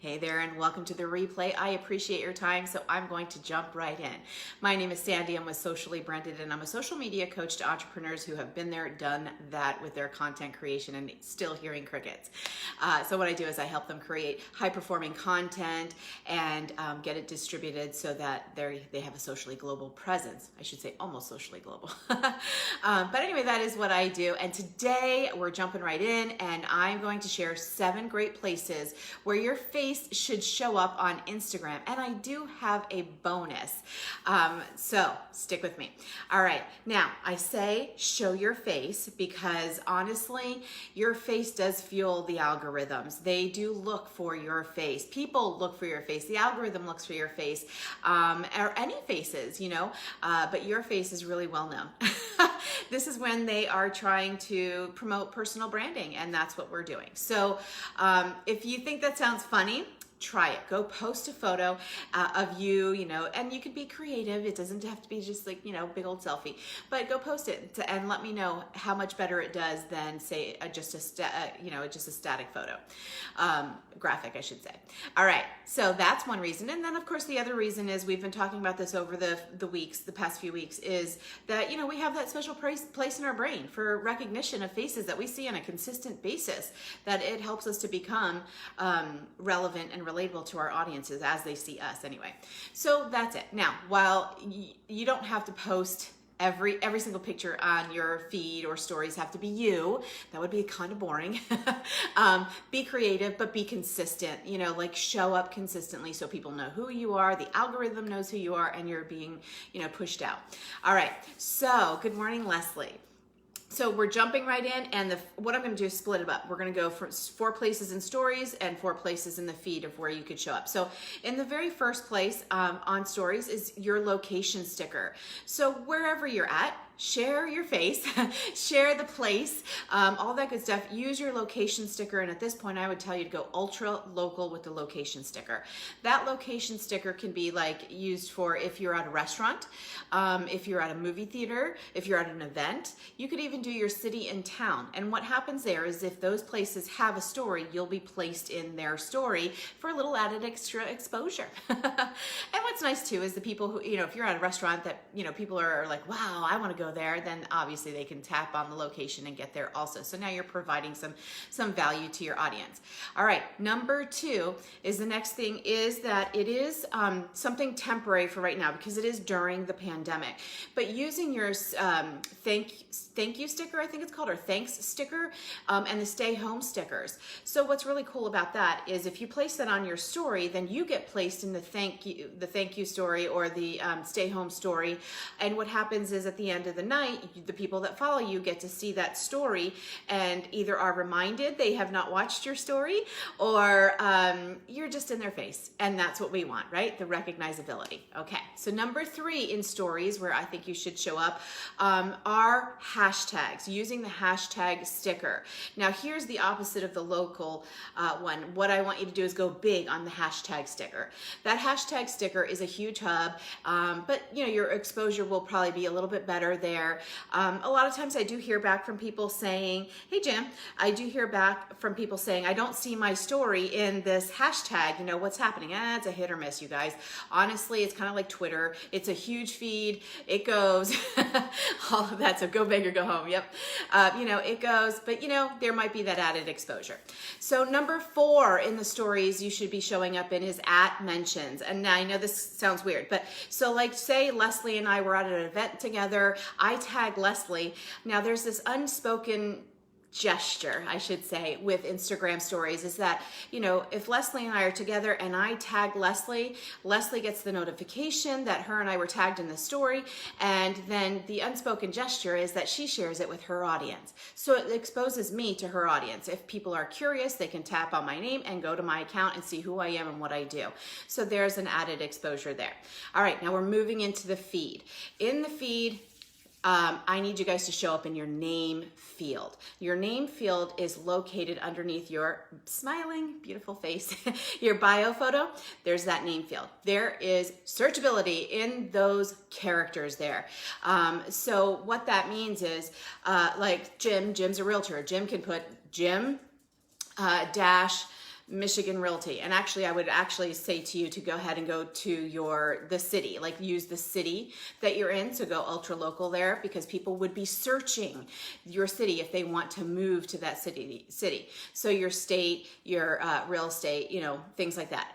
Hey there, and welcome to the replay. I appreciate your time, so I'm going to jump right in. My name is Sandy. I'm with Socially Branded, and I'm a social media coach to entrepreneurs who have been there, done that with their content creation and still hearing crickets. So what I do is I help them create high-performing content and get it distributed so that they have a socially global presence. I should say almost socially global. But anyway, that is what I do. And today we're jumping right in, and I'm going to share 7 great places where your face should show up on Instagram. And I do have a bonus. So stick with me. All right. Now I say show your face because honestly, your face does fuel the algorithms. They do look for your face. People look for your face. The algorithm looks for your face, or any faces, but your face is really well known. This is when they are trying to promote personal branding, and that's what we're doing. So if you think that sounds funny, try it. Go post a photo of you, and you could be creative. It doesn't have to be just like, big old selfie, but go post it and let me know how much better it does than say just a static photo, graphic, I should say. All right. So that's one reason. And then of course, the other reason is we've been talking about this over the past few weeks is that, we have that special place in our brain for recognition of faces that we see on a consistent basis, that it helps us to become relevant and relatable to our audiences as they see us anyway. So that's it. Now, while you don't have to post every single picture on your feed or stories have to be you, that would be kind of boring. Be creative, but be consistent, like show up consistently so people know who you are, the algorithm knows who you are, and you're being, pushed out. All right. So good morning, Leslie. So we're jumping right in, and what I'm going to do is split it up. We're going to go for 4 places in stories and 4 places in the feed of where you could show up. So in the very first place on stories is your location sticker. So wherever you're at, share your face, share the place, all that good stuff. Use your location sticker. And at this point, I would tell you to go ultra local with the location sticker. That location sticker can be used for if you're at a restaurant, if you're at a movie theater, if you're at an event. You could even do your city and town. And what happens there is if those places have a story, you'll be placed in their story for a little added extra exposure. And what's nice too is the people who, if you're at a restaurant that, people are like, wow, I want to go there, then obviously they can tap on the location and get there also. So now you're providing some value to your audience. All right, number 2 is the next thing is that it is something temporary for right now because it is during the pandemic. But using your thank you sticker, I think it's called, or thanks sticker, and the stay home stickers. So what's really cool about that is if you place that on your story, then you get placed in the thank you story or the stay home story. And what happens is at the end of the night, the people that follow you get to see that story and either are reminded they have not watched your story, or you're just in their face. And that's what we want, right? The recognizability. Okay. So number 3 in stories where I think you should show up are hashtags, using the hashtag sticker. Now here's the opposite of the local one. What I want you to do is go big on the hashtag sticker. That hashtag sticker is a huge hub, but your exposure will probably be a little bit better there. A lot of times I do hear back from people saying, hey Jim, I do hear back from people saying, I don't see my story in this hashtag, what's happening? It's a hit or miss, you guys. Honestly, it's kind of like Twitter. It's a huge feed. It goes, all of that. So go big or go home. Yep. It goes, but there might be that added exposure. So number 4 in the stories you should be showing up in is at mentions. And now I know this sounds weird, but so say Leslie and I were at an event together. I tag Leslie. Now there's this unspoken gesture, I should say, with Instagram stories is that, if Leslie and I are together and I tag Leslie, Leslie gets the notification that her and I were tagged in the story. And then the unspoken gesture is that she shares it with her audience. So it exposes me to her audience. If people are curious, they can tap on my name and go to my account and see who I am and what I do. So there's an added exposure there. All right, now we're moving into the feed. In the feed, I need you guys to show up in your name field. Your name field is located underneath your smiling, beautiful face, your bio photo. There's that name field. There is searchability in those characters there. So what that means is, like Jim's a realtor. Jim can put Jim dash Michigan Realty. And actually, I would actually say to you to go ahead and go to the city, like use the city that you're in. So go ultra local there, because people would be searching your city if they want to move to that city. So your state, your real estate, you know, things like that.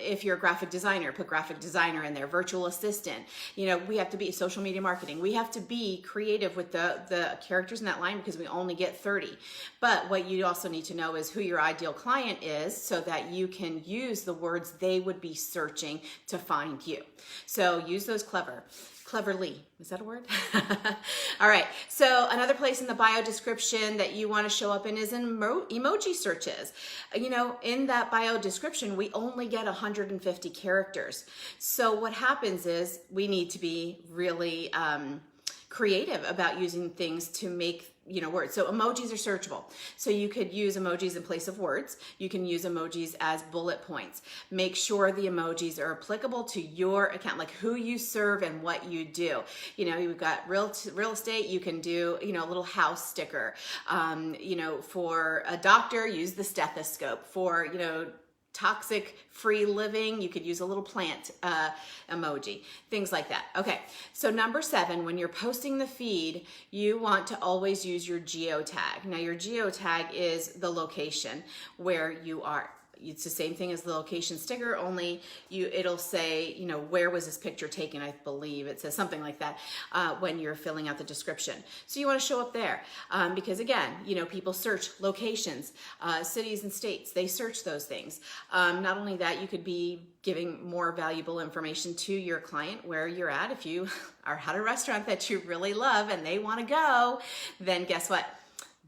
If you're a graphic designer, put graphic designer in there, virtual assistant. You know, we have to be social media marketing. We have to be creative with the characters in that line, because we only get 30. But what you also need to know is who your ideal client is, so that you can use the words they would be searching to find you. So use those cleverly. Is that a word? All right. So another place in the bio description that you want to show up in is in emoji searches. You know, in that bio description, we only get 150 characters. So what happens is we need to be really creative about using things to make, you know, words. So emojis are searchable. So you could use emojis in place of words. You can use emojis as bullet points. Make sure the emojis are applicable to your account, like who you serve and what you do. You know, you've got real estate, you can do, you know, a little house sticker. You know, for a doctor, use the stethoscope. For, you know, toxic free living, you could use a little plant emoji, things like that. Okay, so number 7, when you're posting the feed, you want to always use your geotag. Now your geotag is the location where you are. It's the same thing as the location sticker, only it'll say, you know, where was this picture taken? I believe it says something like that when you're filling out the description. So you want to show up there because, again, you know, people search locations, cities and states. They search those things. Not only that, you could be giving more valuable information to your client where you're at. If you are at a restaurant that you really love and they want to go, then guess what?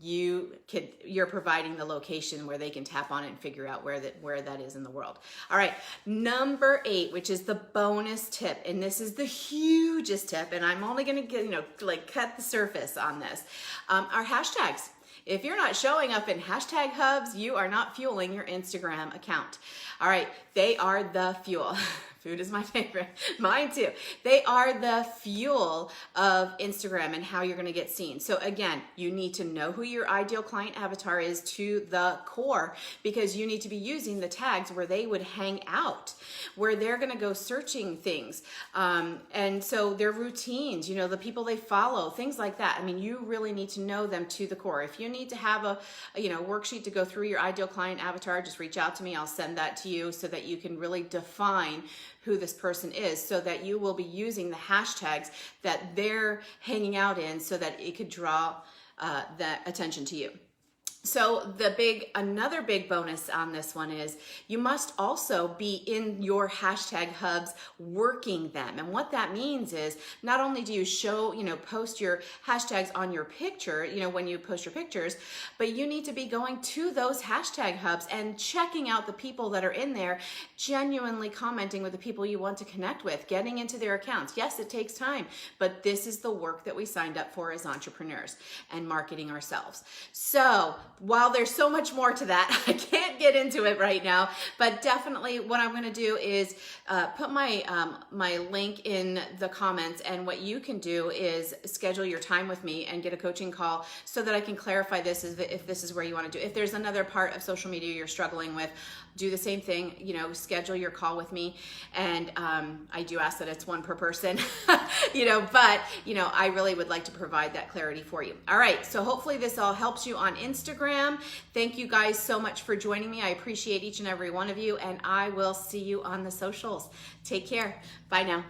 You're providing the location where they can tap on it and figure out where that is in the world. All right, number 8, which is the bonus tip, and this is the hugest tip, and I'm only going to get, you know, like cut the surface on this. Our hashtags. If you're not showing up in hashtag hubs, you are not fueling your Instagram account. All right, they are the fuel. Food is my favorite. Mine too. They are the fuel of Instagram and how you're going to get seen. So again, you need to know who your ideal client avatar is to the core, because you need to be using the tags where they would hang out, where they're going to go searching things. And so their routines, you know, the people they follow, things like that. I mean, you really need to know them to the core. If you need to have a worksheet to go through your ideal client avatar, just reach out to me. I'll send that to you so that you can really define who this person is, so that you will be using the hashtags that they're hanging out in, so that it could draw that attention to you. So another big bonus on this one is you must also be in your hashtag hubs working them. And what that means is not only do you post your hashtags on your picture, you know, when you post your pictures, but you need to be going to those hashtag hubs and checking out the people that are in there, genuinely commenting with the people you want to connect with, getting into their accounts. Yes, it takes time, but this is the work that we signed up for as entrepreneurs and marketing ourselves. So while there's so much more to that, I can't get into it right now, but definitely what I'm going to do is put my link in the comments, and what you can do is schedule your time with me and get a coaching call so that I can clarify this if this is where you want to do. If there's another part of social media you're struggling with, do the same thing, you know, schedule your call with me. And I do ask that it's one per person, you know, but, you know, I really would like to provide that clarity for you. All right, so hopefully this all helps you on Instagram. Thank you guys so much for joining me. I appreciate each and every one of you, and I will see you on the socials. Take care. Bye now.